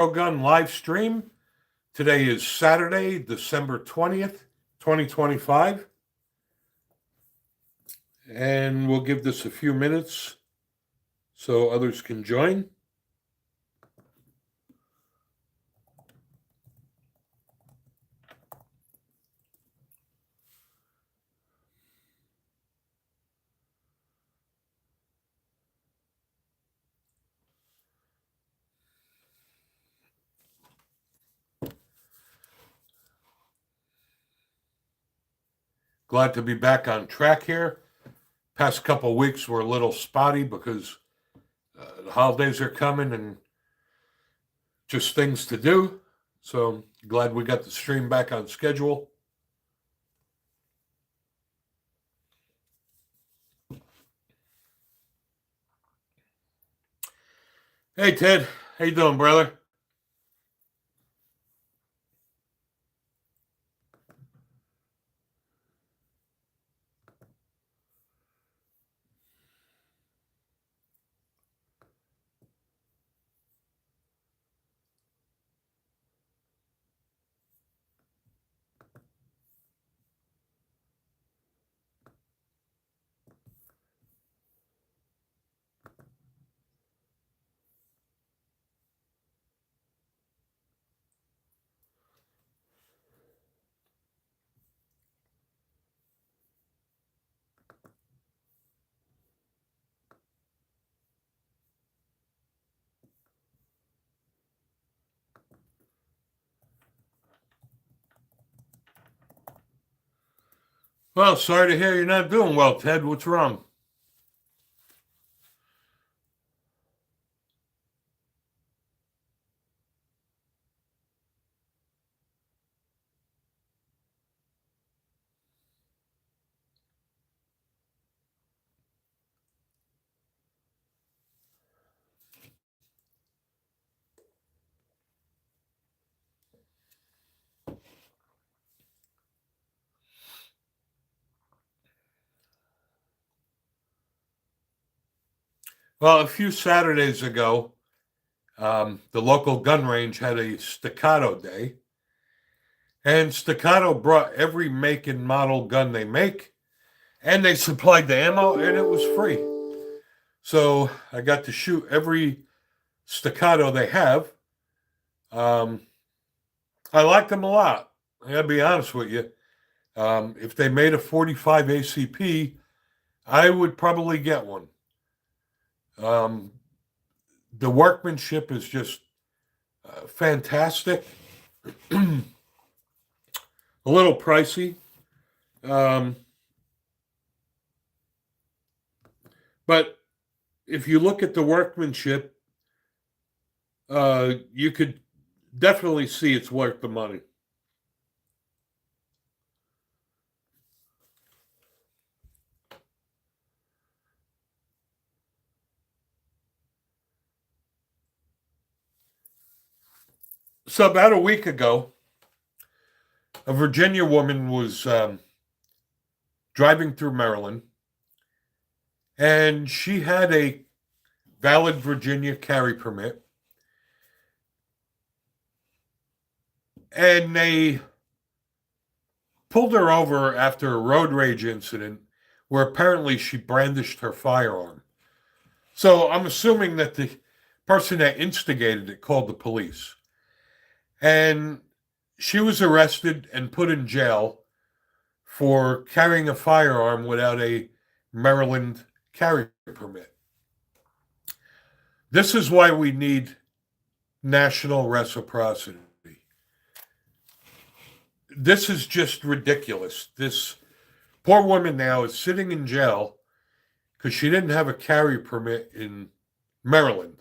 Gun live stream. Today is Saturday, December 20th, 2025. And we'll give this a few minutes so others can join. Glad to be back on track here. Past couple of weeks were a little spotty because the holidays are coming and just things to do. So glad we got the stream back on schedule. Hey Ted, how you doing, brother? Well, sorry to hear you're not doing well, Ted. What's wrong? Well, a few Saturdays ago, the local gun range had a staccato day, and Staccato brought every make and model gun they make, and they supplied the ammo, and it was free. So I got to shoot every Staccato they have. I like them a lot. I gotta be honest with you. If they made a 45 ACP, I would probably get one. Um, the workmanship is just fantastic. A little pricey. Um, but if you look at the workmanship, you could definitely see it's worth the money. So about a week ago, a Virginia woman was driving through Maryland, and she had a valid Virginia carry permit, and they pulled her over after a road rage incident where apparently she brandished her firearm. So I'm assuming that the person that instigated it called the police. And she was arrested and put in jail for carrying a firearm without a Maryland carry permit. This is why we need national reciprocity. This is just ridiculous. This poor woman now is sitting in jail because she didn't have a carry permit in Maryland.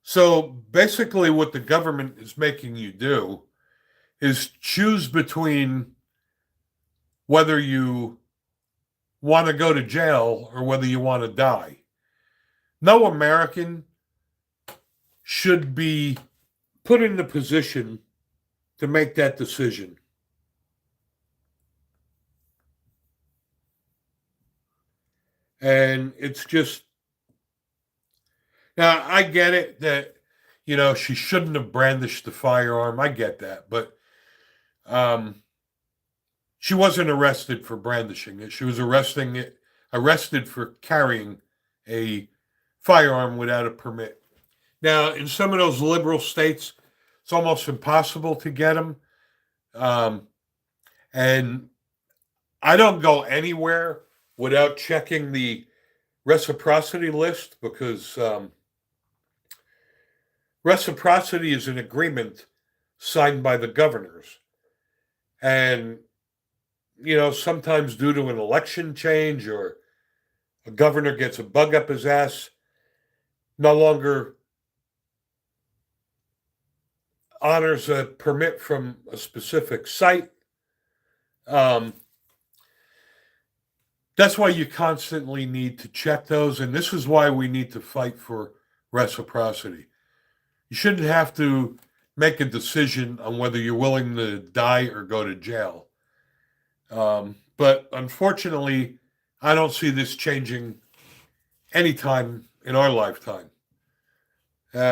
So basically, what the government is making you do is choose between whether you want to go to jail or whether you want to die. No American should be put in the position to make that decision. And it's just, now I get it that She shouldn't have brandished the firearm. I get that, but um, she wasn't arrested for brandishing it. She was arrested for carrying a firearm without a permit. Now, in some of those liberal states, it's almost impossible to get them. Um, and I don't go anywhere without checking the reciprocity list because reciprocity is an agreement signed by the governors. And, sometimes due to an election change or a governor gets a bug up his ass, no longer honors a permit from a specific site. Um, that's why you constantly need to check those. And this is why we need to fight for reciprocity. You shouldn't have to make a decision on whether you're willing to die or go to jail. But unfortunately, I don't see this changing anytime in our lifetime.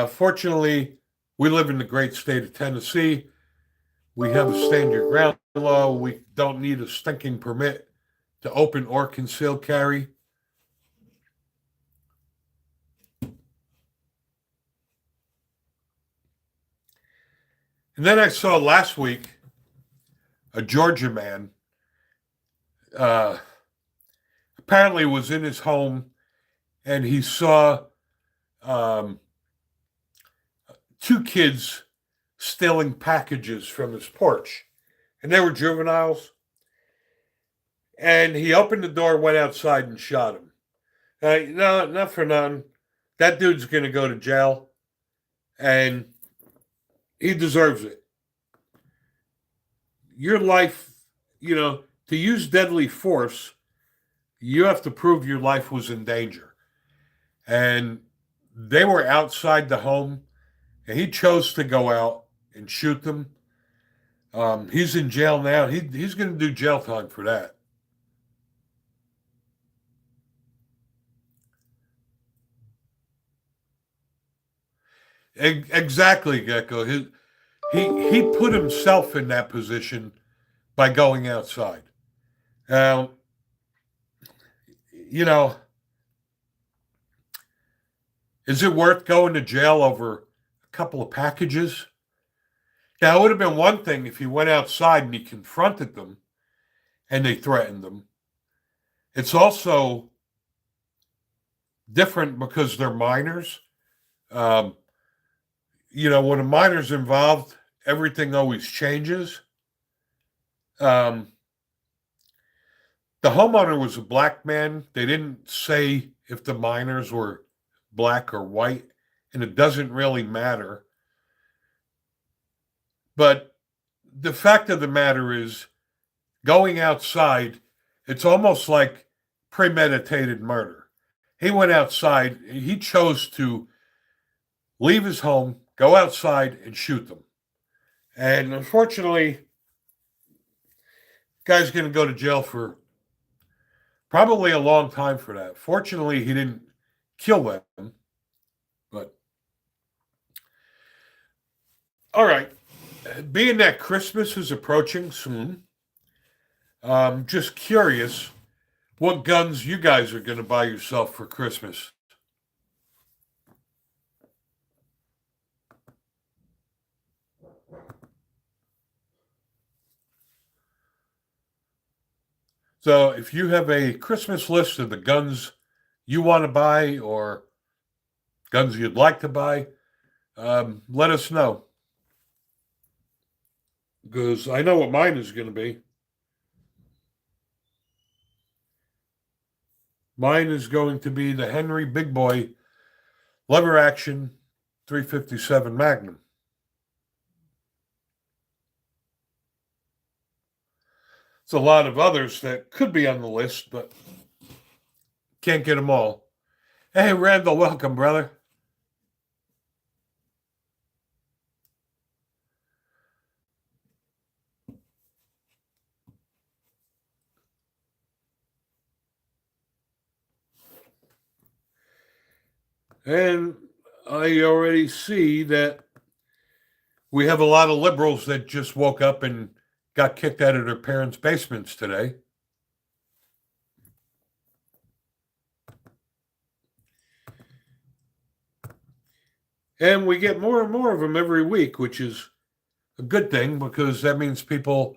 Fortunately, we live in the great state of Tennessee. We have a stand your ground law. We don't need a stinking permit to open or conceal carry. And then I saw last week a Georgia man uh, apparently was in his home and he saw um, two kids stealing packages from his porch. And they were juveniles. And he opened the door, went outside, and shot him. No, not for nothing. That dude's going to go to jail. And he deserves it. Your life, to use deadly force, you have to prove your life was in danger. And they were outside the home, and he chose to go out and shoot them. He's in jail now. He's going to do jail time for that. Exactly, Gecko. He put himself in that position by going outside. Now, you know, is it worth going to jail over a couple of packages? Now, it would have been one thing if he went outside and he confronted them and they threatened him. It's also different because they're minors. Um, when a minor's involved, everything always changes. Um, the homeowner was a black man. They didn't say if the minors were black or white, and it doesn't really matter. But the fact of the matter is, going outside, it's almost like premeditated murder. He went outside, he chose to leave his home, go outside, and shoot them. And unfortunately, guy's going to go to jail for probably a long time for that. Fortunately, he didn't kill them. But all right, being that Christmas is approaching soon, just curious what guns you guys are going to buy yourself for Christmas. So if you have a Christmas list of the guns you want to buy or guns you'd like to buy, let us know. Because I know what mine is going to be. Mine is going to be the Henry Big Boy lever action 357 Magnum. It's a lot of others that could be on the list, but can't get them all. Hey, Randall, welcome, brother. And I already see that we have a lot of liberals that just woke up and got kicked out of their parents' basements today. And we get more and more of them every week, which is a good thing because that means people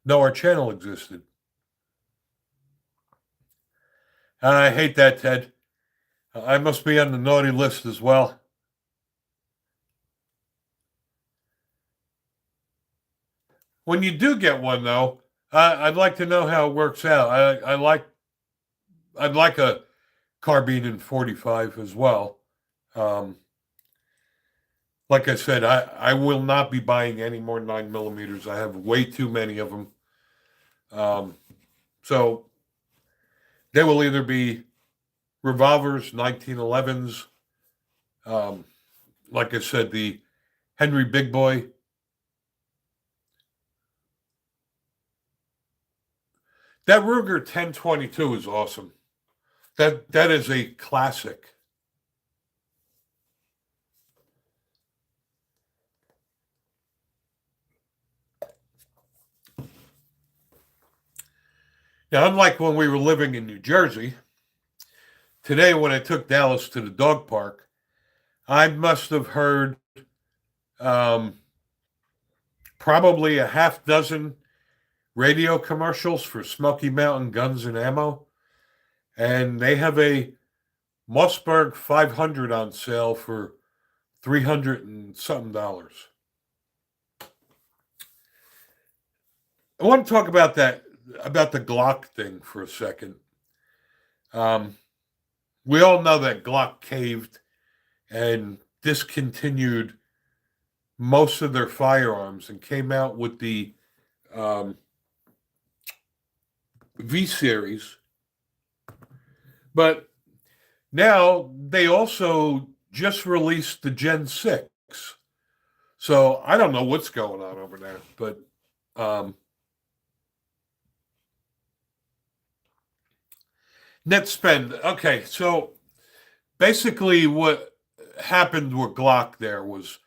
know our channel existed. I hate that, Ted. I must be on the naughty list as well. When you do get one, though, I'd like to know how it works out. I'd like a carbine in 45 as well. Like I said, I will not be buying any more 9mm. I have way too many of them. So they will either be revolvers, 1911s. Like I said, the Henry Big Boy. That Ruger 1022 is awesome. That is a classic. Now, unlike when we were living in New Jersey, today when I took Dallas to the dog park, I must have heard probably a half dozen radio commercials for Smoky Mountain Guns and Ammo. And they have a Mossberg 500 on sale for $300 and something. I want to talk about the Glock thing for a second. We all know that Glock caved and discontinued most of their firearms and came out with the V series. But now they also just released the Gen 6. So I don't know what's going on over there, but net spend. Okay, so basically what happened with Glock there was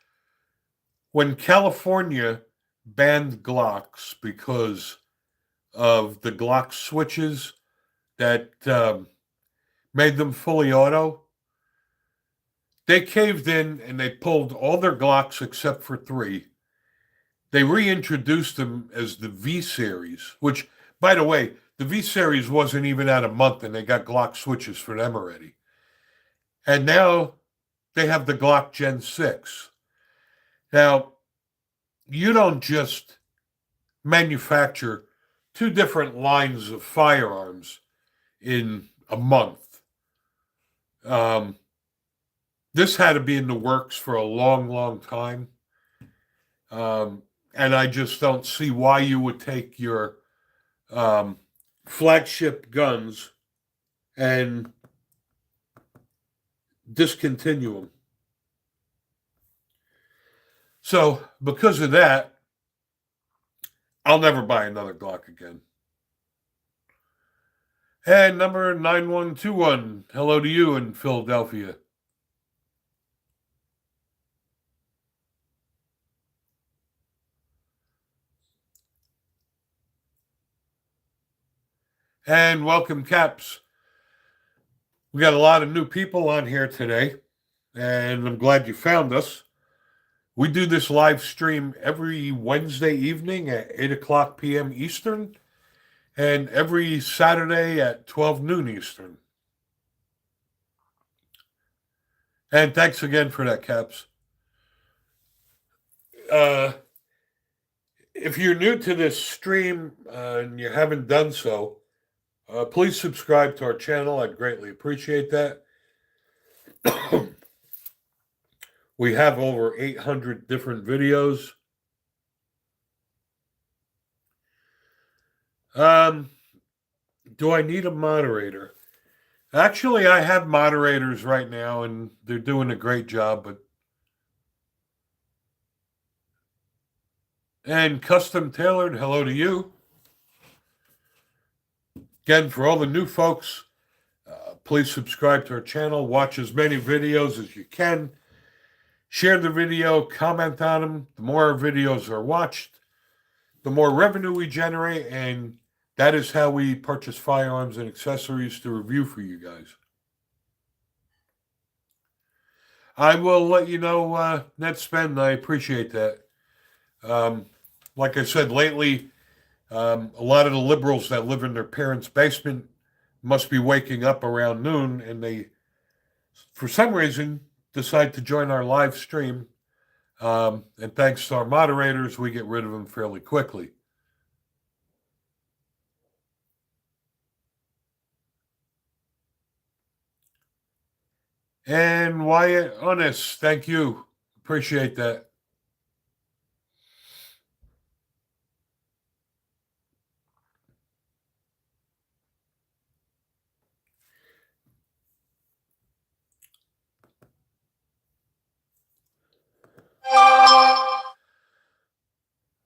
when California banned Glocks because of the Glock switches that made them fully auto, they caved in and they pulled all their Glocks except for 3. They reintroduced them as the V series, which, by the way, the V series wasn't even out a month and they got Glock switches for them already. And now they have the Glock Gen 6. Now, you don't just manufacture 2 different lines of firearms in a month. This had to be in the works for a long, long time. And I just don't see why you would take your flagship guns and discontinue them. So, because of that, I'll never buy another Glock again. And number 9121, hello to you in Philadelphia. And welcome, Caps. We got a lot of new people on here today, and I'm glad you found us. We do this live stream every Wednesday evening at 8 o'clock p.m. Eastern, and every Saturday at 12 noon Eastern. And thanks again for that, Caps. If you're new to this stream and you haven't done so, please subscribe to our channel. I'd greatly appreciate that. We have over 800 different videos. Do I need a moderator? Actually, I have moderators right now, and they're doing a great job. And custom tailored, hello to you. Again, for all the new folks, please subscribe to our channel. Watch as many videos as you can. Share the video, comment on them. The more our videos are watched, the more revenue we generate, and that is how we purchase firearms and accessories to review for you guys. I will let you know net spend. I appreciate that. Um, like I said, lately, a lot of the liberals that live in their parents' basement must be waking up around noon, and they, for some reason, decide to join our live stream. And thanks to our moderators, we get rid of them fairly quickly. And Wyatt Honest, thank you. Appreciate that.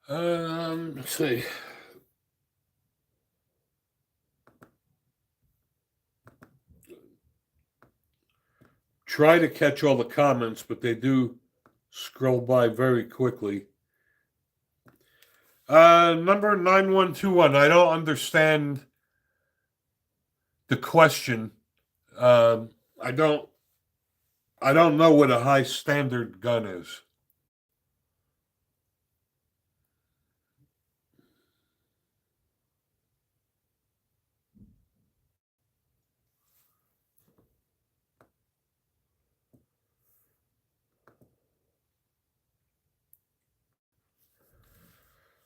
Let's see. Try to catch all the comments, but they do scroll by very quickly. Number 9121. I don't understand the question. I don't know what a high standard gun is.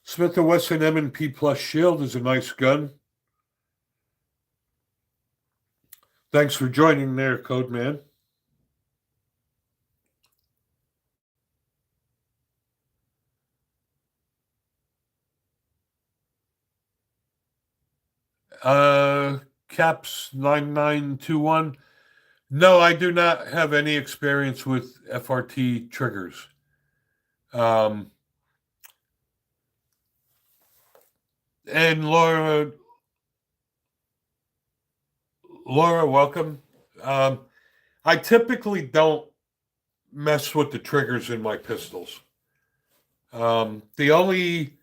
Smith & Wesson M&P Plus Shield is a nice gun. Thanks for joining there, Code Man. Caps 9921. No, I do not have any experience with FRT triggers. And Laura, welcome. I typically don't mess with the triggers in my pistols. The only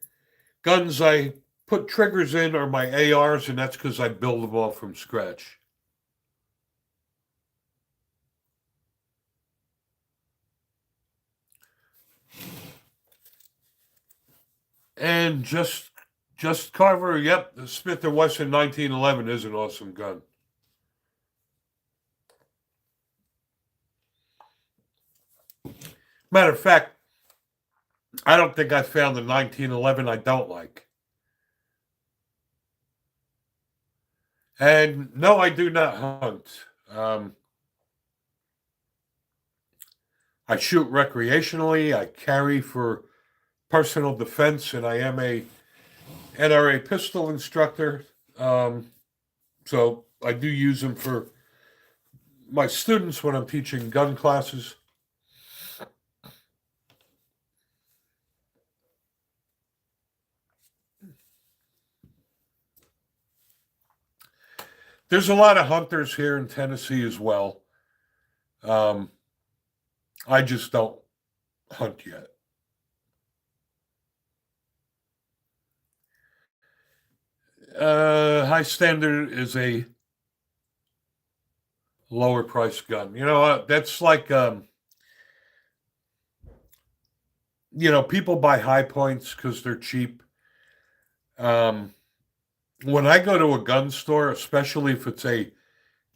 guns I put triggers in are my ARs, and that's because I build them all from scratch. And just Carver, yep, the Smith & Wesson 1911 is an awesome gun. Matter of fact, I don't think I found the 1911 I don't like. And no, I do not hunt. I shoot recreationally. I carry for personal defense, and I am a NRA pistol instructor. So I do use them for my students when I'm teaching gun classes. There's a lot of hunters here in Tennessee as well. I just don't hunt yet. High Standard is a lower price gun. You know, that's like, people buy high points because they're cheap. When I go to a gun store, especially if it's a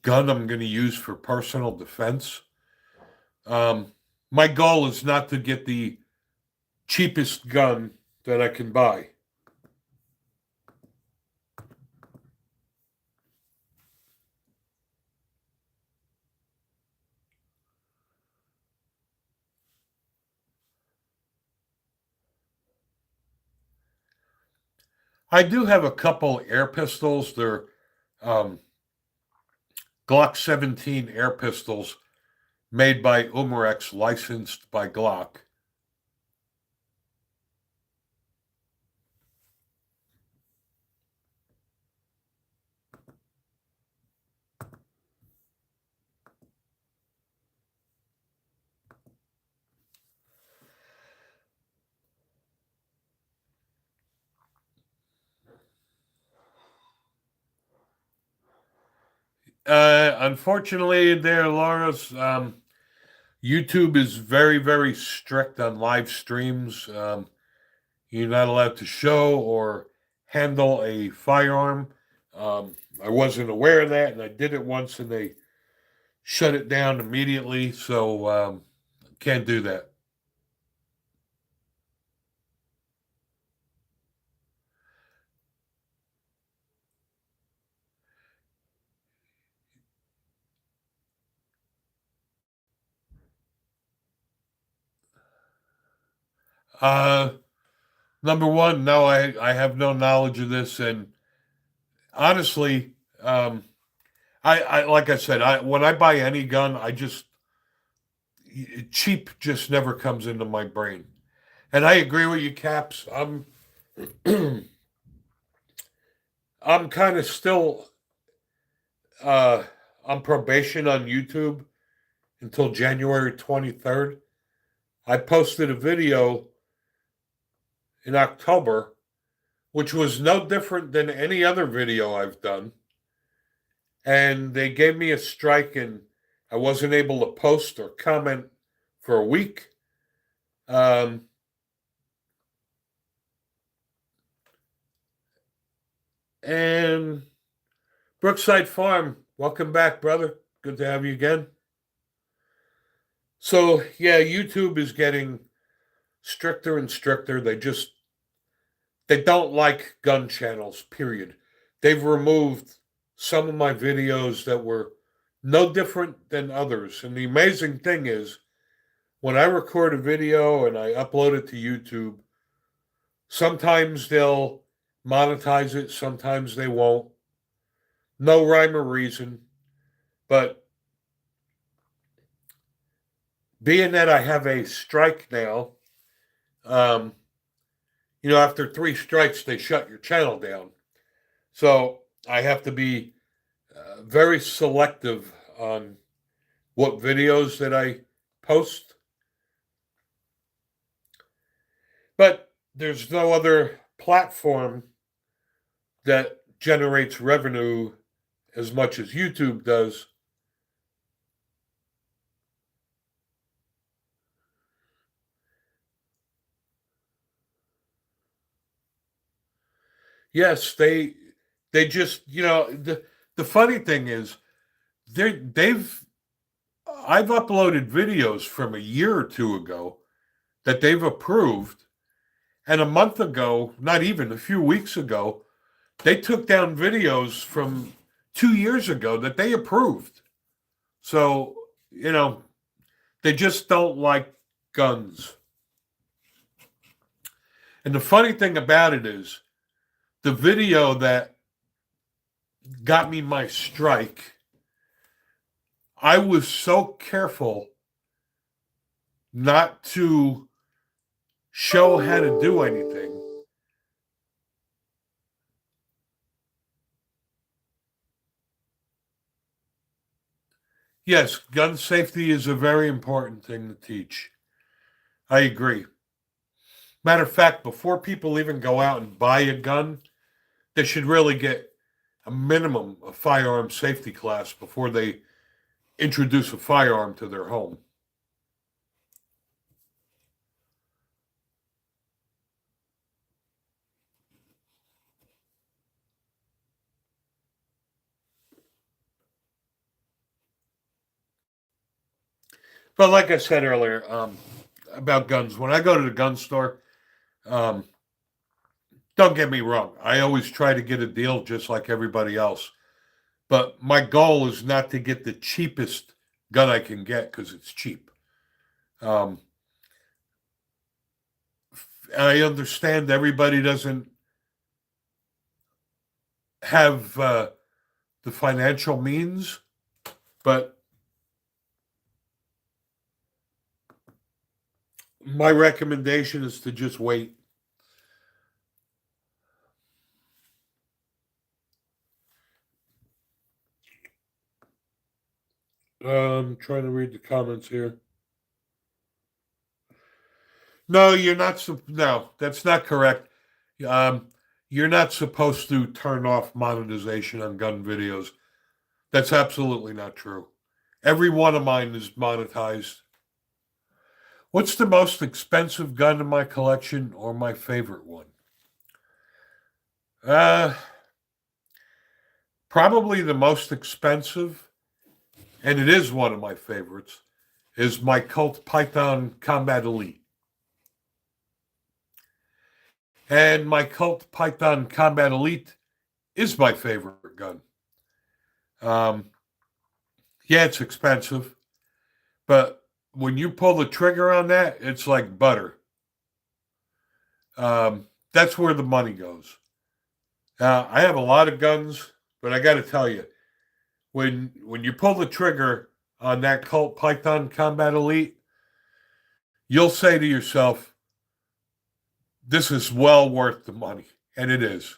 gun I'm going to use for personal defense, my goal is not to get the cheapest gun that I can buy. I do have a couple air pistols. They're Glock 17 air pistols made by Umarex, licensed by Glock. Unfortunately, there, Laura's YouTube is very, very strict on live streams. You're not allowed to show or handle a firearm. I wasn't aware of that, and I did it once, and they shut it down immediately. So can't do that. Uh, Number one, no, I have no knowledge of this, and honestly, I like I said, I when I buy any gun, I just cheap just never comes into my brain. And I agree with you, Caps. I'm kind of still uh, on probation on YouTube until January 23rd. I posted a video in October, which was no different than any other video I've done. And they gave me a strike, and I wasn't able to post or comment for a week. Um, and Brookside Farm, welcome back, brother. Good to have you again. So, yeah, YouTube is getting stricter and stricter. They don't like gun channels, period. They've removed some of my videos that were no different than others. And the amazing thing is, when I record a video and I upload it to YouTube, sometimes they'll monetize it, sometimes they won't. No rhyme or reason. But being that I have a strike now, um, after 3 strikes, they shut your channel down. So I have to be very selective on what videos that I post. But there's no other platform that generates revenue as much as YouTube does. Yes, they just the funny thing is they've I've uploaded videos from a year or two ago that they've approved, and a month ago, not even a few weeks ago, they took down videos from 2 years ago that they approved. So, they just don't like guns. And the funny thing about it is the video that got me my strike, I was so careful not to show how to do anything. Yes, gun safety is a very important thing to teach. I agree. Matter of fact, before people even go out and buy a gun, they should really get a minimum of firearm safety class before they introduce a firearm to their home. But like I said earlier, about guns, when I go to the gun store, um, don't get me wrong, I always try to get a deal just like everybody else. But my goal is not to get the cheapest gun I can get because it's cheap. Um, I understand everybody doesn't have the financial means, but my recommendation is to just wait. Trying to read the comments here. No, you're not. No, that's not correct. Um, you're not supposed to turn off monetization on gun videos. That's absolutely not true. Every one of mine is monetized. What's the most expensive gun in my collection or my favorite one? Uh, Probably the most expensive, and it is one of my favorites, is my Colt Python Combat Elite. And my Colt Python Combat Elite is my favorite gun. Um, yeah, it's expensive, but when you pull the trigger on that, it's like butter. That's where the money goes. I have a lot of guns, but I got to tell you, when you pull the trigger on that Colt Python Combat Elite, you'll say to yourself, "This is well worth the money," and it is.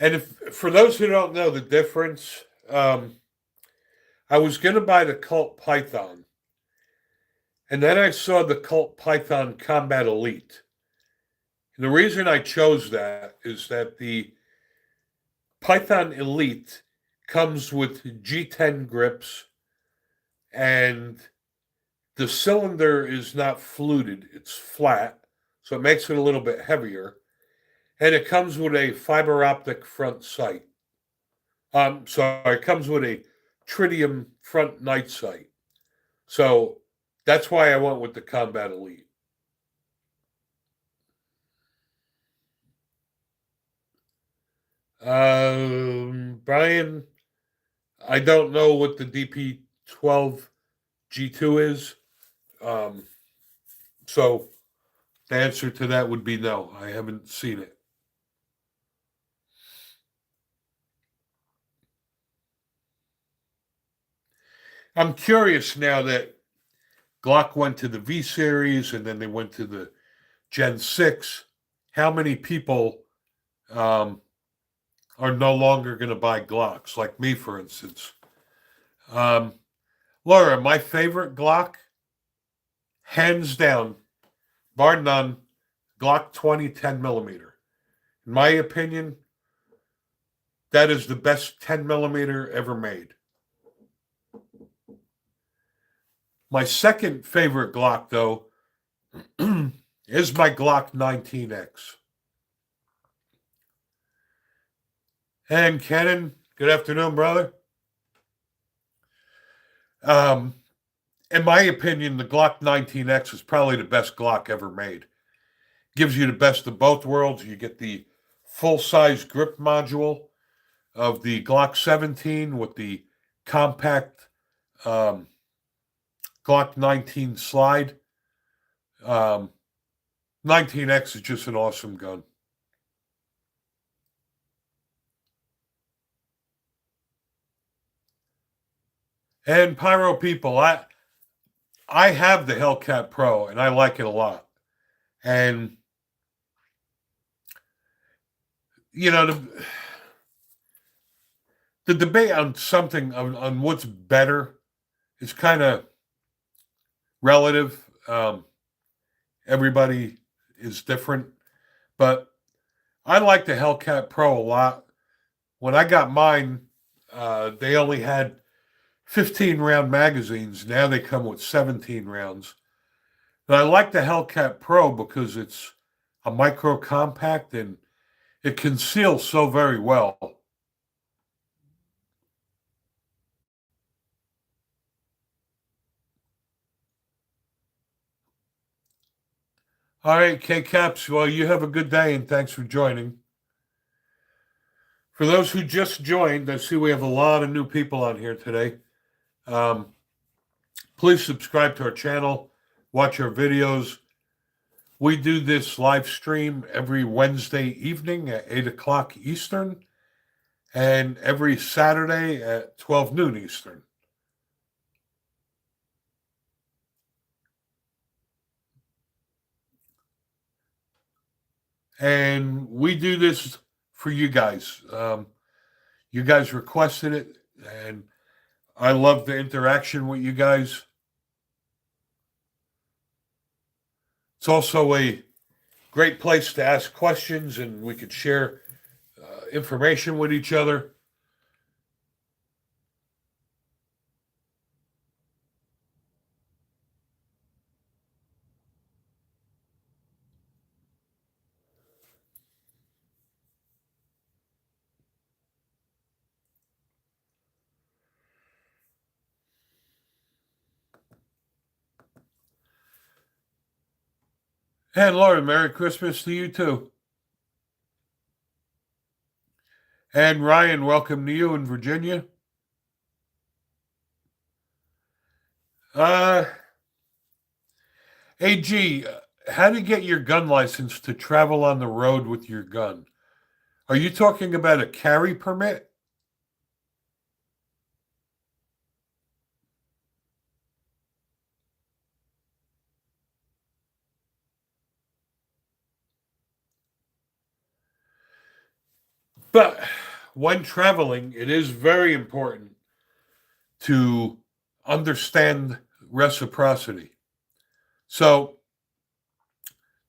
And if for those who don't know the difference, I was going to buy the Colt Python, and then I saw the Colt Python Combat Elite. And the reason I chose that is that the Python Elite comes with G10 grips, and the cylinder is not fluted, it's flat, so it makes it a little bit heavier. And it comes with a fiber optic front sight. Sorry, it comes with a tritium front night sight. So that's why I went with the Combat Elite. Brian, I don't know what the DP12 G2 is. Um, so the answer to that would be no. I haven't seen it. I'm curious now that Glock went to the V series and then they went to the Gen 6. How many people um, are no longer going to buy Glocks, like me, for instance? Um, Laura, my favorite Glock, hands down, bar none, Glock 20 10 millimeter. In my opinion, that is the best 10 millimeter ever made. My second favorite Glock, though, is my Glock 19X. And Kenan, good afternoon, brother. Um, in my opinion, the Glock 19X is probably the best Glock ever made. Gives you the best of both worlds. You get the full-size grip module of the Glock 17 with the compact um, Glock 19 slide. 19X is just an awesome gun. And Pyro people, I have the Hellcat Pro and I like it a lot. And you know the debate on something on what's better is kind of relative. Everybody is different, but I like the Hellcat Pro a lot. When I got mine, they only had 15 round magazines. Now they come with 17 rounds. But I like the Hellcat Pro because it's a micro compact and it conceals so very well. All right, K Caps. Well, you have a good day and thanks for joining. For those who just joined, I see we have a lot of new people on here today. Please subscribe to our channel, watch our videos. We do this live stream every Wednesday evening at 8 o'clock Eastern and every Saturday at 12 noon Eastern. And we do this for you guys. You guys requested it, and I love the interaction with you guys. It's also a great place to ask questions, and we could share information with each other. And Lauren, Merry Christmas to you too. And Ryan, welcome to you in Virginia. Uh, AG, how to get your gun license to travel on the road with your gun? Are you talking about a carry permit? But when traveling, it is very important to understand reciprocity. So,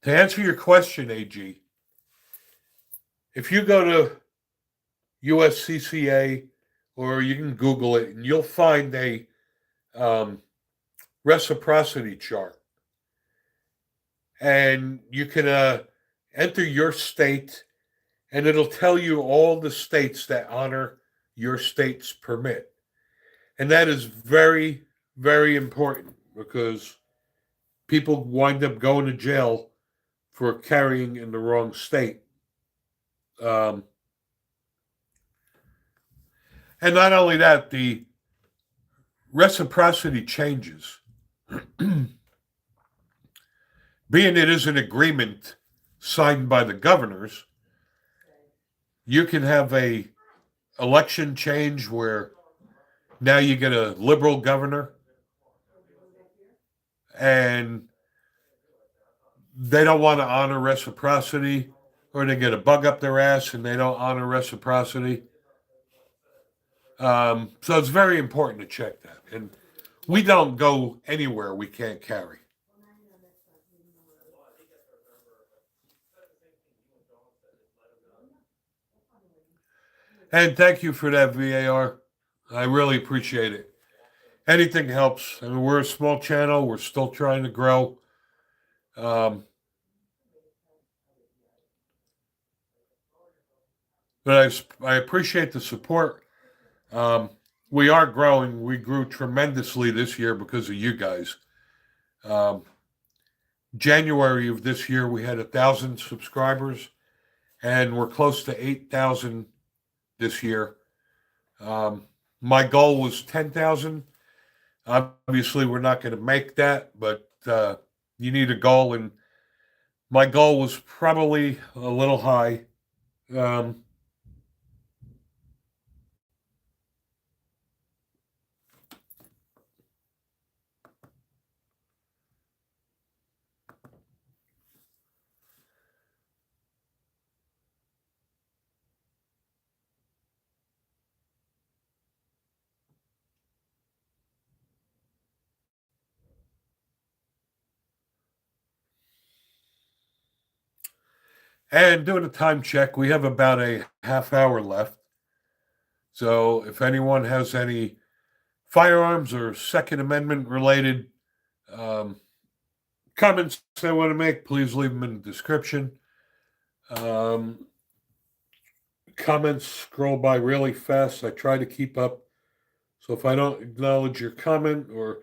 to answer your question, AG, if you go to USCCA or you can Google it and you'll find a um, reciprocity chart. And you can enter your state and it'll tell you all the states that honor your state's permit. And that is very, very important because people wind up going to jail for carrying in the wrong state. Um, and not only that, the reciprocity changes. Being it is an agreement signed by the governors, you can have a election change where now you get a liberal governor and they don't want to honor reciprocity, or they get a bug up their ass and they don't honor reciprocity. So it's very important to check that. And we don't go anywhere we can't carry. And thank you for that, VAR. I really appreciate it. Anything helps. I mean, we're a small channel. We're still trying to grow. Um, but I appreciate the support. Um, we are growing. We grew tremendously this year because of you guys. Um, January of this year, we had 1,000 subscribers, and we're close to 8,000 this year. My goal was 10,000. Obviously, we're not going to make that, but you need a goal, and my goal was probably a little high. Um, and doing a time check, we have about a half hour left. So if anyone has any firearms or Second Amendment related um, comments they want to make, please leave them in the description. Um, Comments scroll by really fast. I try to keep up. So if I don't acknowledge your comment or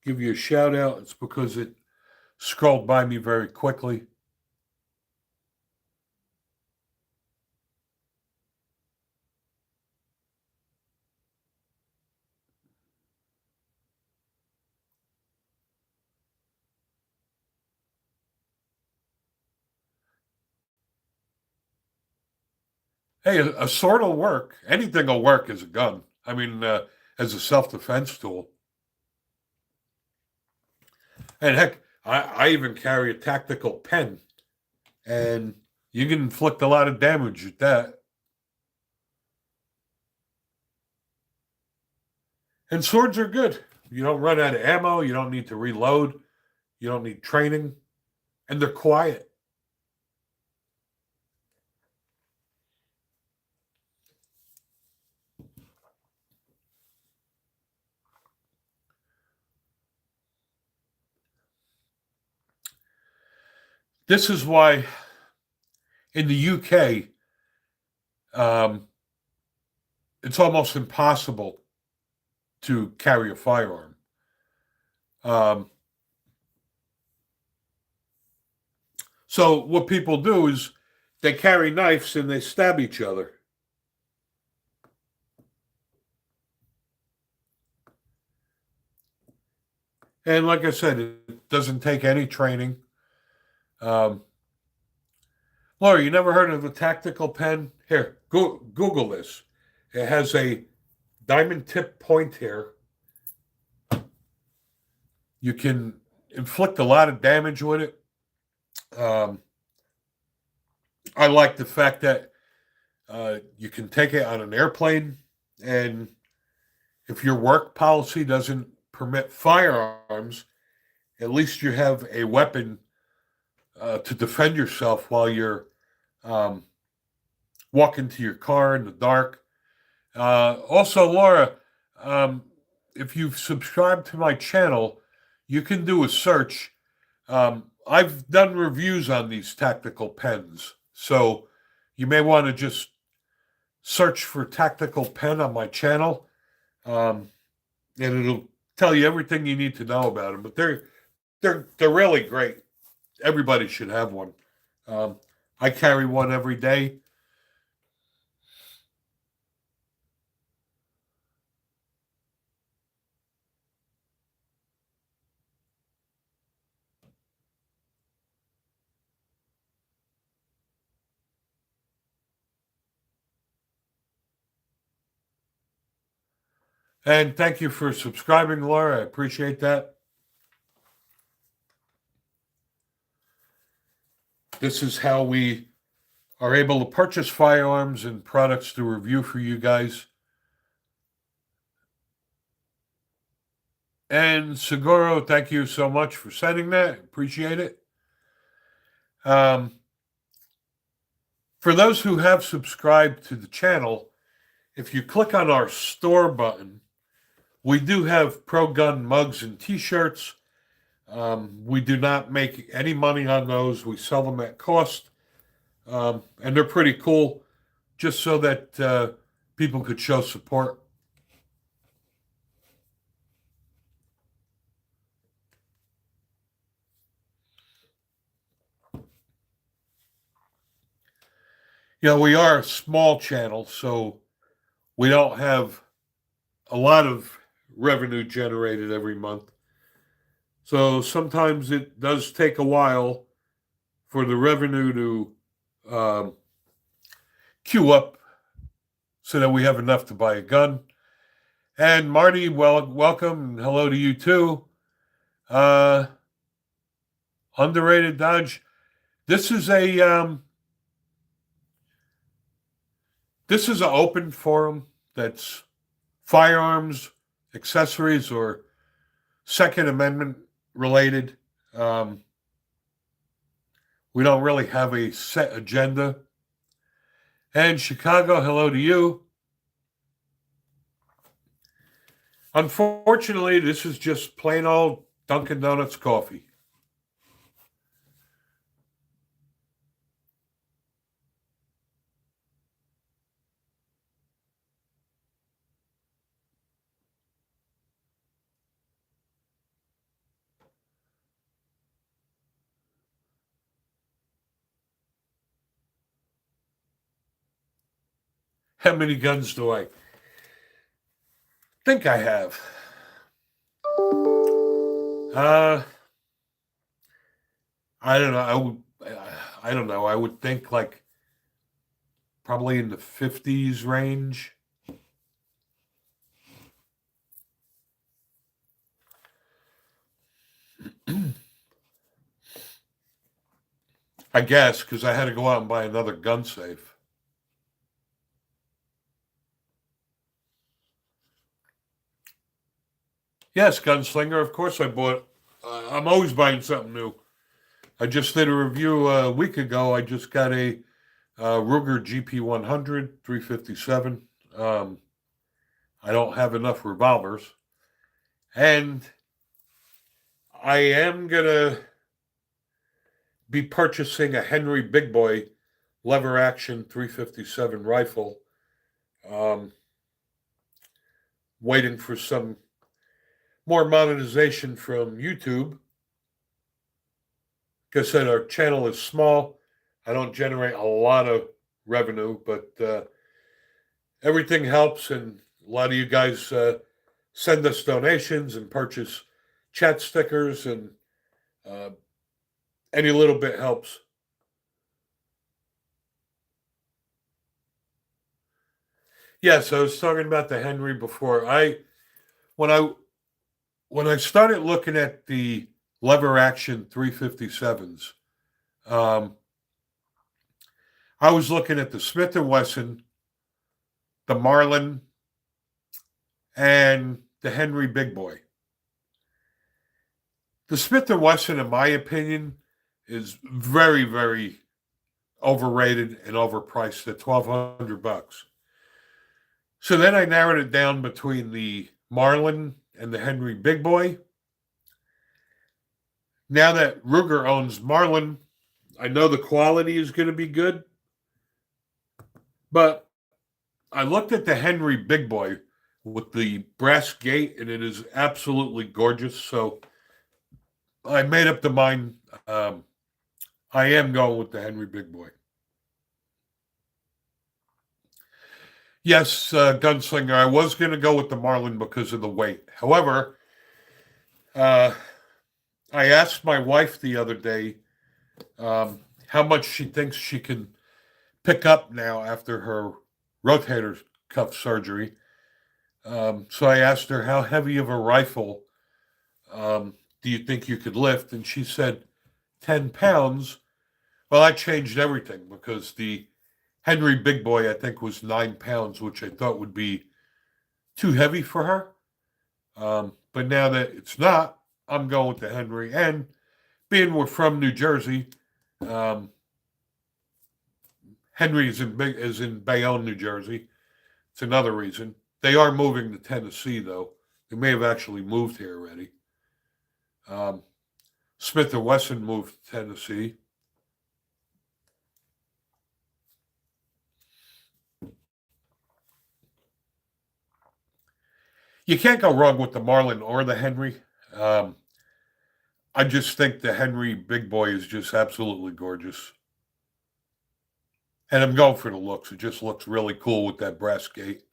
give you a shout out, it's because it scrolled by me very quickly. Hey, a sword will work. Anything will work as a gun. I mean, as a self defense tool. And heck, I even carry a tactical pen, and you can inflict a lot of damage with that. And swords are good. You don't run out of ammo. You don't need to reload. You don't need training. And they're quiet. This is why in the UK, it's almost impossible to carry a firearm. Um, so what people do is they carry knives and they stab each other. And like I said, it doesn't take any training. Um, Laura, you never heard of the tactical pen? Here, Google this. It has a diamond tip point here. You can inflict a lot of damage with it. Um, I like the fact that you can take it on an airplane, and if your work policy doesn't permit firearms, at least you have a weapon to defend yourself while you're um, walking to your car in the dark. Also, Laura, um, if you've subscribed to my channel, you can do a search. I've done reviews on these tactical pens, so you may want to just search for tactical pen on my channel, and it'll tell you everything you need to know about them. But they're really great. Everybody should have one. Um, I carry one every day. And thank you for subscribing, Laura. I appreciate that. This is how we are able to purchase firearms and products to review for you guys. And Seguro, thank you so much for sending that. Appreciate it. For those who have subscribed to the channel, if you click on our store button, we do have Pro Gun mugs and t-shirts. We do not make any money on those. We sell them at cost. And they're pretty cool, just so that people could show support. You know, we are a small channel, so we don't have a lot of revenue generated every month. So sometimes it does take a while for the revenue to queue up so that we have enough to buy a gun. And Marty, well, welcome and hello to you too. Underrated Dodge. This is a this is an open forum that's firearms, accessories, or Second Amendment related. We don't really have a set agenda. And Chicago, hello to you. Unfortunately, this is just plain old Dunkin' Donuts coffee. How many guns do I think I have? I don't know. I don't know. I would think like probably in the 50s range. I guess because I had to go out and buy another gun safe. Yes, Gunslinger. Of course, I bought. I'm always buying something new. I just did a review a week ago. I just got a Ruger GP100 357. I don't have enough revolvers, and I am gonna be purchasing a Henry Big Boy lever action 357 rifle. Um, Waiting for some more monetization from YouTube. Like I said, our channel is small. I don't generate a lot of revenue, but everything helps, and a lot of you guys send us donations and purchase chat stickers, and uh, any little bit helps. Yes, I was talking about the Henry before. When I when I started looking at the lever action 357s, um, I was looking at the Smith and Wesson, the Marlin, and the Henry Big Boy. The Smith and Wesson, in my opinion, is very, very overrated and overpriced at $1,200. So then I narrowed it down between the Marlin and the Henry Big Boy. Now that Ruger owns Marlin, I know the quality is going to be good, but I looked at the Henry Big Boy with the brass gate, and it is absolutely gorgeous. So I made up the mind. I am going with the Henry Big Boy. Yes, Gunslinger. I was going to go with the Marlin because of the weight. However, uh, I asked my wife the other day how much she thinks she can pick up now after her rotator cuff surgery. So I asked her, how heavy of a rifle do you think you could lift? And she said 10 pounds. Well, I changed everything because the Henry Big Boy, I think, was 9 pounds, which I thought would be too heavy for her. But now that it's not, I'm going with the Henry. And being we're from New Jersey, um, Henry is in Bayonne, New Jersey. It's another reason. They are moving to Tennessee, though. They may have actually moved here already. Um, Smith and Wesson moved to Tennessee. You can't go wrong with the Marlin or the Henry. Um, I just think the Henry Big Boy is just absolutely gorgeous. And I'm going for the looks. It just looks really cool with that brass gate.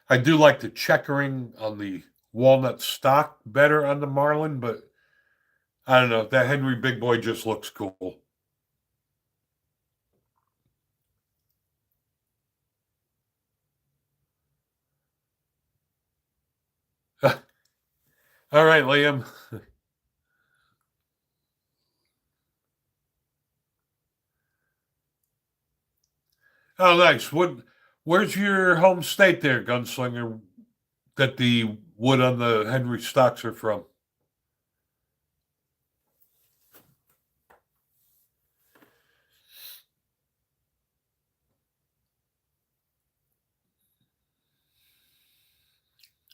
I do like the checkering on the walnut stock better on the Marlin, but I don't know. That Henry Big Boy just looks cool. All right, Liam. Oh, nice. Where's your home state there, Gunslinger, that the wood on the Henry stocks are from?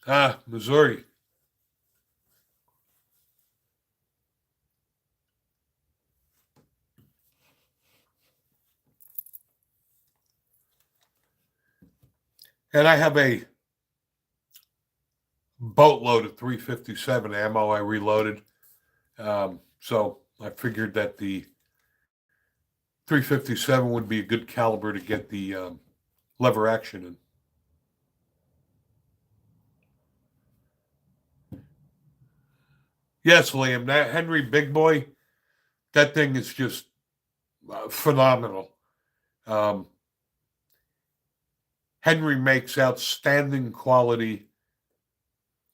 Ah, Missouri. And I have a boatload of 357 ammo I reloaded. So I figured that the 357 would be a good caliber to get the lever action in. Yes, Liam, that Henry Big Boy, that thing is just phenomenal. Um, Henry makes outstanding quality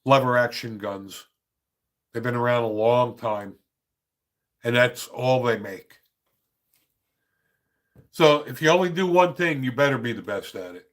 lever action guns. They've been around a long time, and that's all they make. So if you only do one thing, you better be the best at it.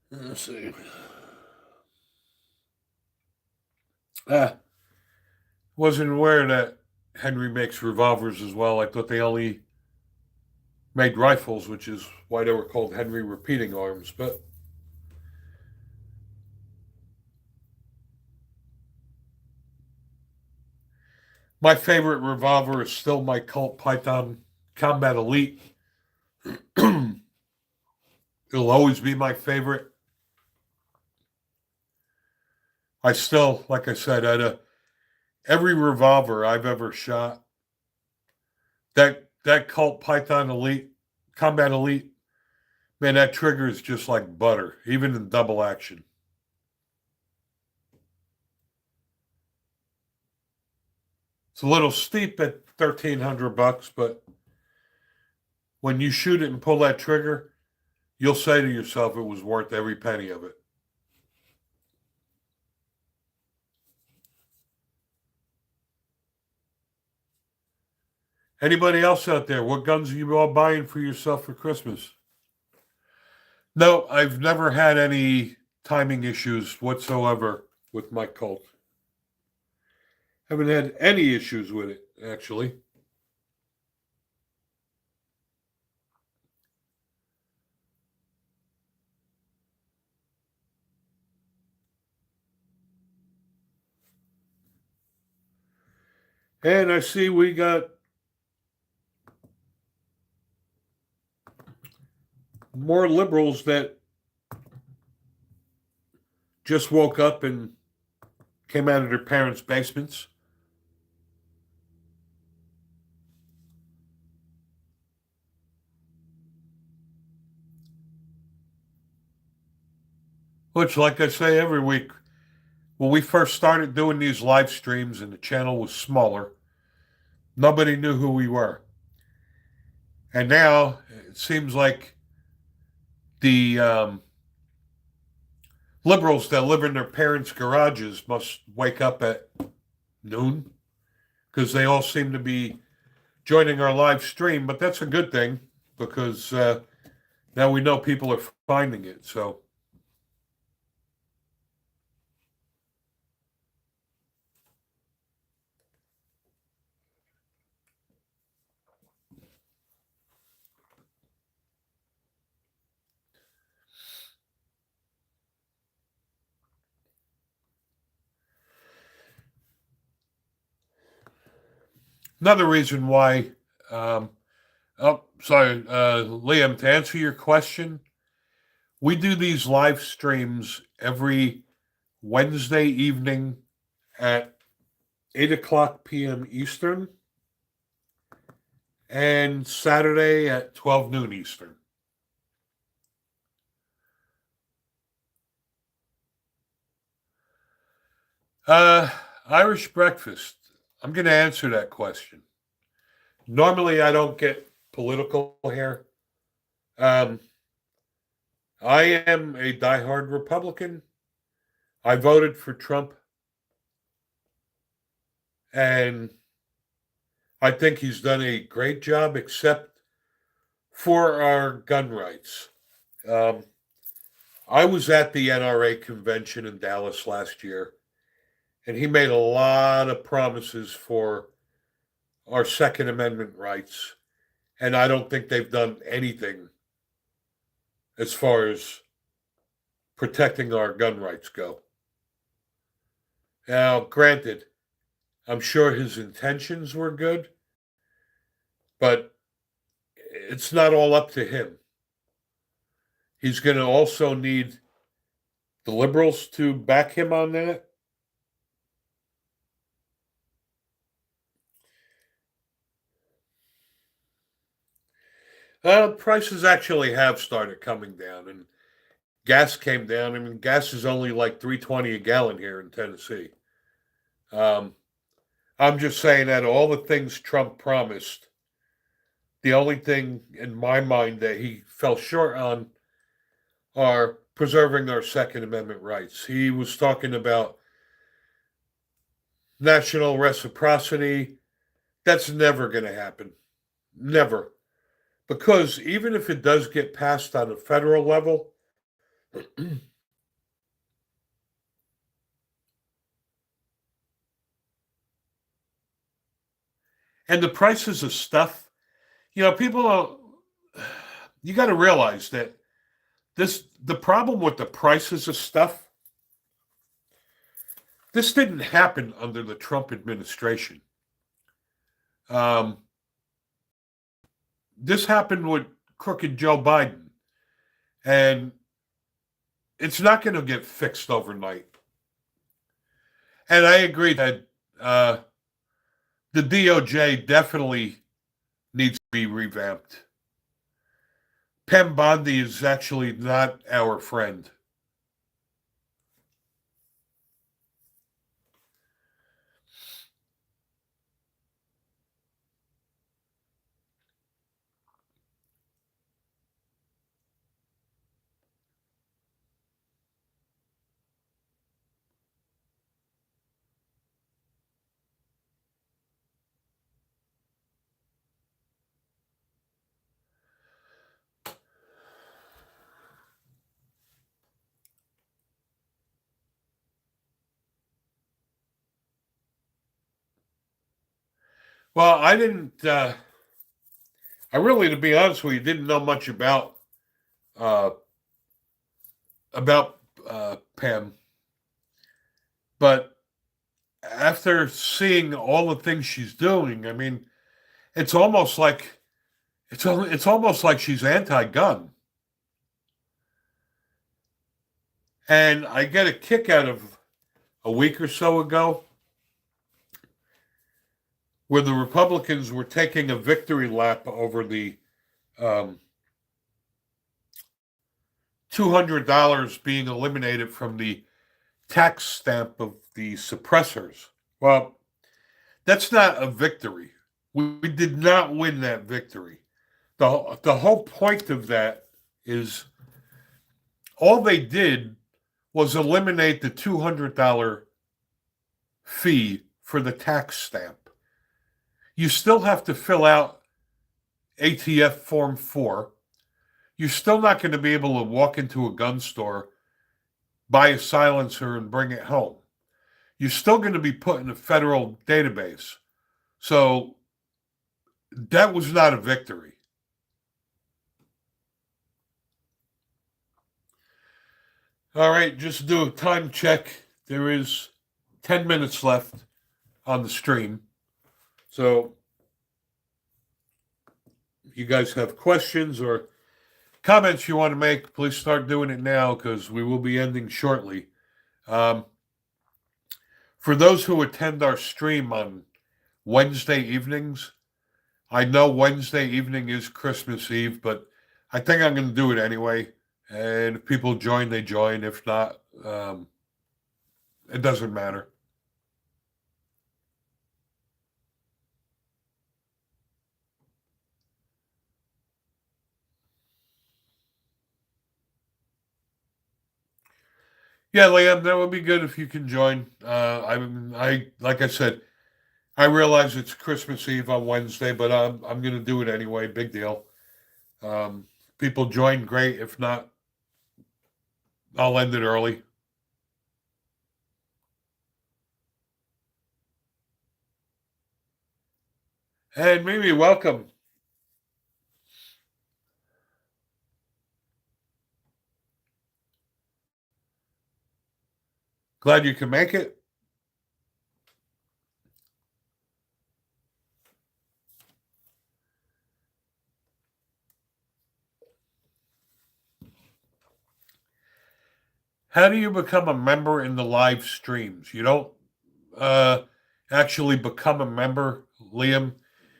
Let's see. Ah, wasn't aware that Henry makes revolvers as well. I thought they only made rifles, which is why they were called Henry repeating arms. But my favorite revolver is still my Colt Python Combat Elite. It'll always be my favorite. I still, like I said, every revolver I've ever shot, that Colt Python Elite, Combat Elite, man, that trigger is just like butter, even in double action. It's a little steep at $1,300, but when you shoot it and pull that trigger, you'll say to yourself it was worth every penny of it. Anybody else out there? What guns are you all buying for yourself for Christmas? No, I've never had any timing issues whatsoever with my Colt. Haven't had any issues with it, actually. And I see we got more liberals that just woke up and came out of their parents' basements. Which, like I say every week, when we first started doing these live streams and the channel was smaller, nobody knew who we were. And now it seems like the liberals that live in their parents' garages must wake up at noon because they all seem to be joining our live stream. But that's a good thing because now we know people are finding it. So. Another reason why, sorry, Liam, to answer your question, we do these live streams every Wednesday evening at 8 o'clock p.m. Eastern and Saturday at 12 noon Eastern. Irish breakfast. I'm going to answer that question. Normally, I don't get political here. I am a diehard Republican. I voted for Trump. And I think he's done a great job, except for our gun rights. I was at the NRA convention in Dallas last year, and he made a lot of promises for our Second Amendment rights. And I don't think they've done anything as far as protecting our gun rights go. Now, granted, I'm sure his intentions were good, but it's not all up to him. He's going to also need the liberals to back him on that. Prices actually have started coming down, and gas came down. I mean, gas is only like $3.20 a gallon here in Tennessee. I'm just saying that all the things Trump promised, the only thing in my mind that he fell short on are preserving our Second Amendment rights. He was talking about national reciprocity. That's never going to happen. Never. Because even if it does get passed on a federal level, And the prices of stuff, people you got to realize that the problem with the prices of stuff, this didn't happen under the Trump administration. Um, this happened with crooked Joe Biden, and it's not going to get fixed overnight. And I agree that the DOJ definitely needs to be revamped. Pam Bondi is actually not our friend. Well, I didn't. I really, to be honest with you, didn't know much uh, about Pam, but after seeing all the things she's doing, I mean, it's almost like it's almost like she's anti-gun, and I get a kick out of a week or so ago where the Republicans were taking a victory lap over the um, $200 being eliminated from the tax stamp of the suppressors. Well, that's not a victory. We did not win that victory. The whole point of that is all they did was eliminate the $200 fee for the tax stamp. You still have to fill out ATF Form 4. You're still not going to be able to walk into a gun store, buy a silencer, and bring it home. You're still going to be put in a federal database. So that was not a victory. All right, just do a time check. There is 10 minutes left on the stream. So if you guys have questions or comments you want to make, please start doing it now because we will be ending shortly. For those who attend our stream on Wednesday evenings, I know Wednesday evening is Christmas Eve, but I think I'm going to do it anyway. And if people join, they join. If not, it doesn't matter. Yeah, Liam, that would be good if you can join. I like I said, I realize it's Christmas Eve on Wednesday, but I'm going to do it anyway. Big deal. People join, great. If not, I'll end it early. And maybe welcome. Glad you can make it. How do you become a member in the live streams? You don't actually become a member, Liam.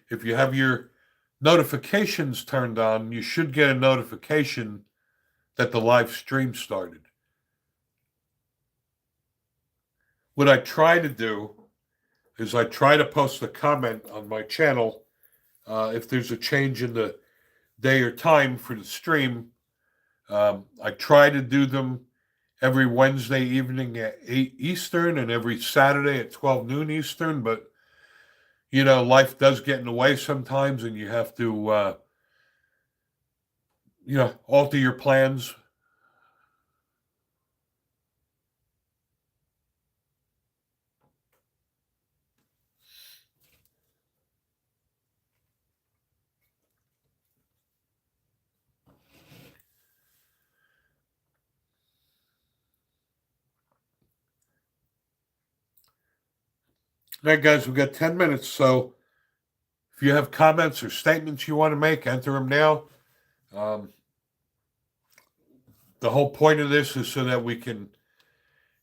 If you have your notifications turned on, you should get a notification that the live stream started. What I try to do is I try to post a comment on my channel if there's a change in the day or time for the stream. I try to do them every Wednesday evening at 8 Eastern and every Saturday at 12 noon Eastern, but life does get in the way sometimes and you have to alter your plans. All right, guys, we've got 10 minutes. So if you have comments or statements you want to make, enter them now. Um, the whole point of this is so that we can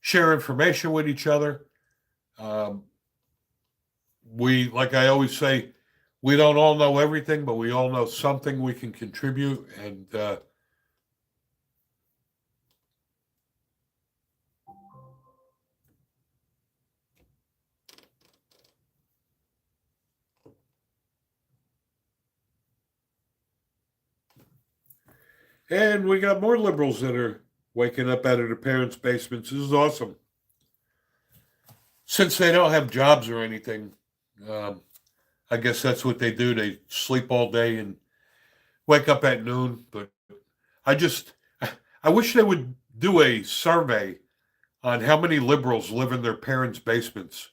share information with each other. Um, like I always say, we don't all know everything, but we all know something we can contribute. And we got more liberals that are waking up out of their parents' basements. This is awesome. Since they don't have jobs or anything, um, I guess that's what they do. They sleep all day and wake up at noon. But I just, I wish they would do a survey on how many liberals live in their parents' basements.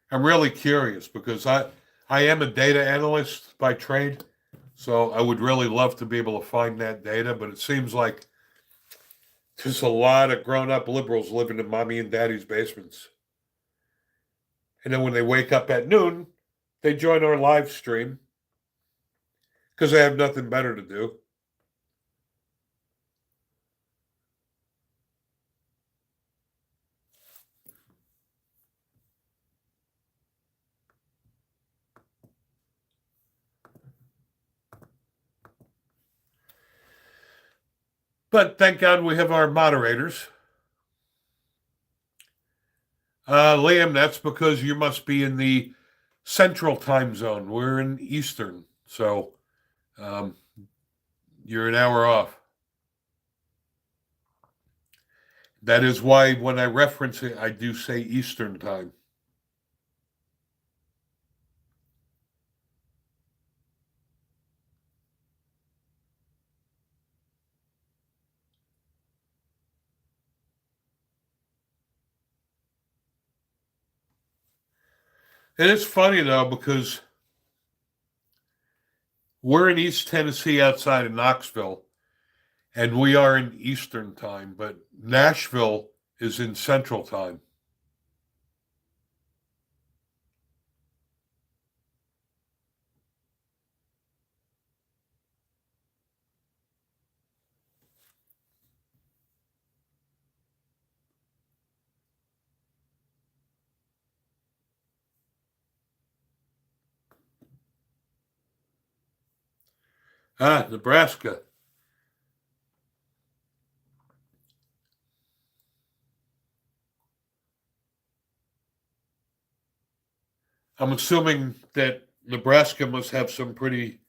I'm really curious because I am a data analyst by trade. So I would really love to be able to find that data, but it seems like there's a lot of grown up liberals living in mommy and daddy's basements. And then when they wake up at noon, they join our live stream because they have nothing better to do. But thank God we have our moderators. Liam, that's because you must be in the central time zone. We're in Eastern. So um, you're an hour off. That is why when I reference it, I do say Eastern time. And it's funny though, because we're in East Tennessee outside of Knoxville, and we are in Eastern time, but Nashville is in Central time. Nebraska. I'm assuming that Nebraska must have some pretty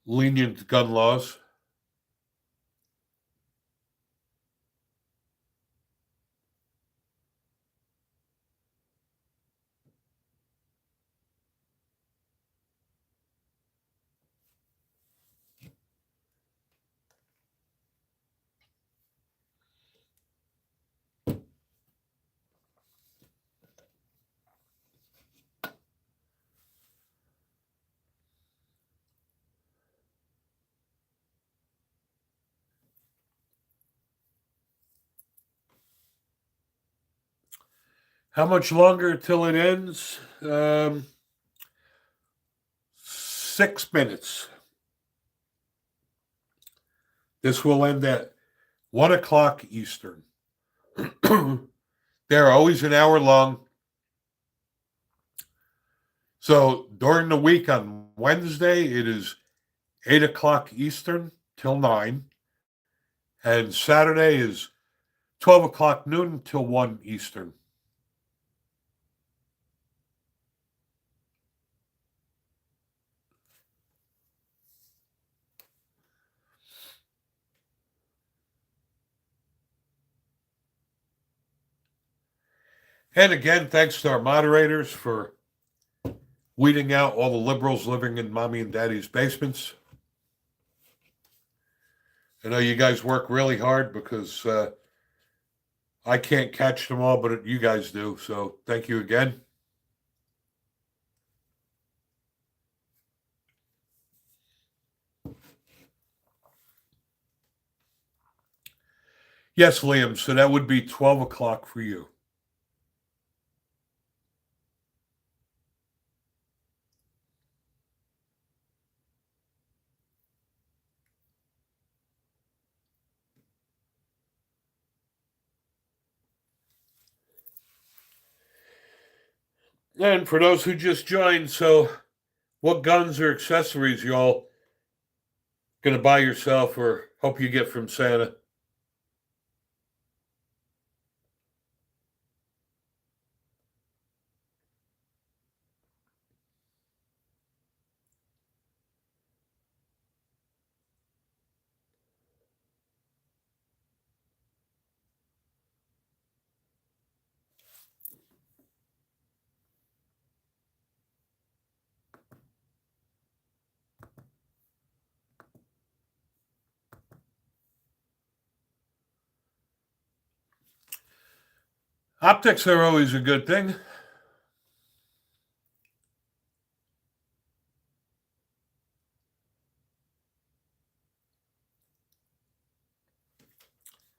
lenient gun laws. How much longer till it ends? 6 minutes. This will end at 1 o'clock Eastern. They're always an hour long. So during the week on Wednesday, it is 8 o'clock Eastern till 9. And Saturday is 12 o'clock noon till 1 Eastern. And again, thanks to our moderators for weeding out all the liberals living in mommy and daddy's basements. I know you guys work really hard because I can't catch them all, but you guys do. So thank you again. Yes, Liam. So that would be 12 o'clock for you. And for those who just joined, so what guns or accessories y'all gonna buy yourself or hope you get from Santa? Optics are always a good thing.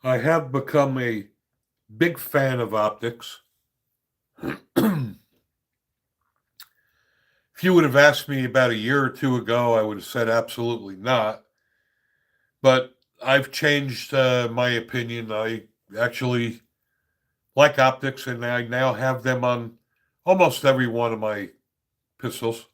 I have become a big fan of optics. If you would have asked me about a year or two ago, I would have said absolutely not. But I've changed my opinion. I actually like optics, and I now have them on almost every one of my pistols.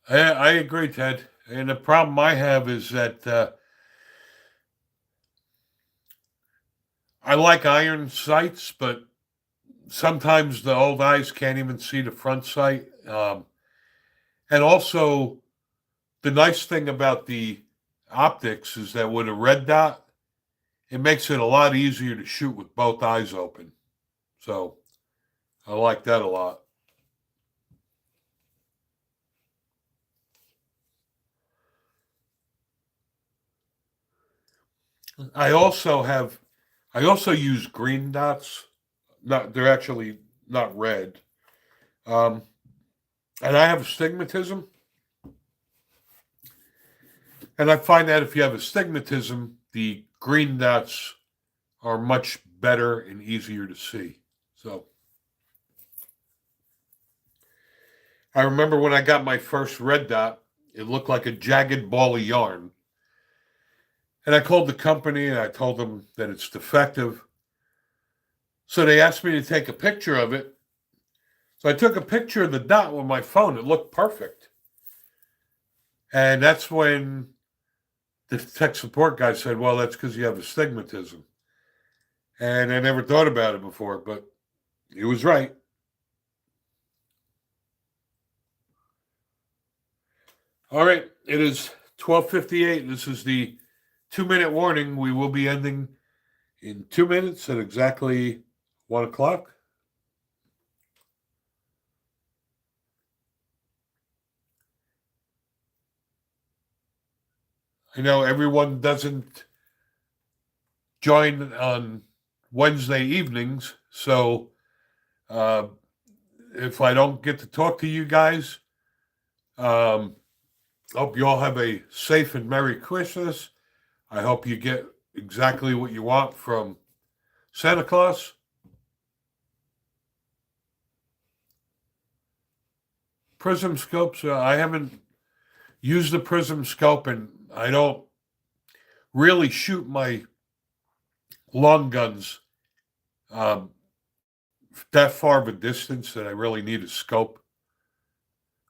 I agree, Ted. And the problem I have is that I like iron sights, but sometimes the old eyes can't even see the front sight. And also, the nice thing about the optics is that with a red dot, it makes it a lot easier to shoot with both eyes open. So I like that a lot. I also have, I also use green dots. Not, they're actually not red. Um, and I have astigmatism. And I find that if you have astigmatism, the green dots are much better and easier to see. So I remember when I got my first red dot, it looked like a jagged ball of yarn. And I called the company and I told them that it's defective. So they asked me to take a picture of it. So I took a picture of the dot with my phone. It looked perfect. And that's when the tech support guy said, well, that's because you have astigmatism. And I never thought about it before, but he was right. All right, it is 12:58. This is the 2 minute warning. We will be ending in 2 minutes at exactly 1 o'clock. I know everyone doesn't join on Wednesday evenings, so uh, if I don't get to talk to you guys, um, hope you all have a safe and Merry Christmas. I hope you get exactly what you want from Santa Claus. Prism scopes, I haven't used the prism scope, and I don't really shoot my long guns um, that far of a distance that I really need a scope.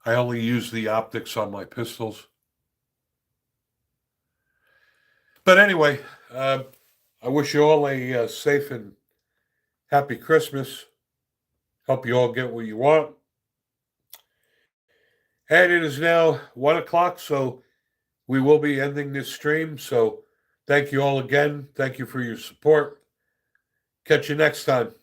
I only use the optics on my pistols. But anyway, I wish you all a safe and happy Christmas. Hope you all get what you want. And it is now 1 o'clock, so we will be ending this stream. So Thank you all again. Thank you for your support. Catch you next time.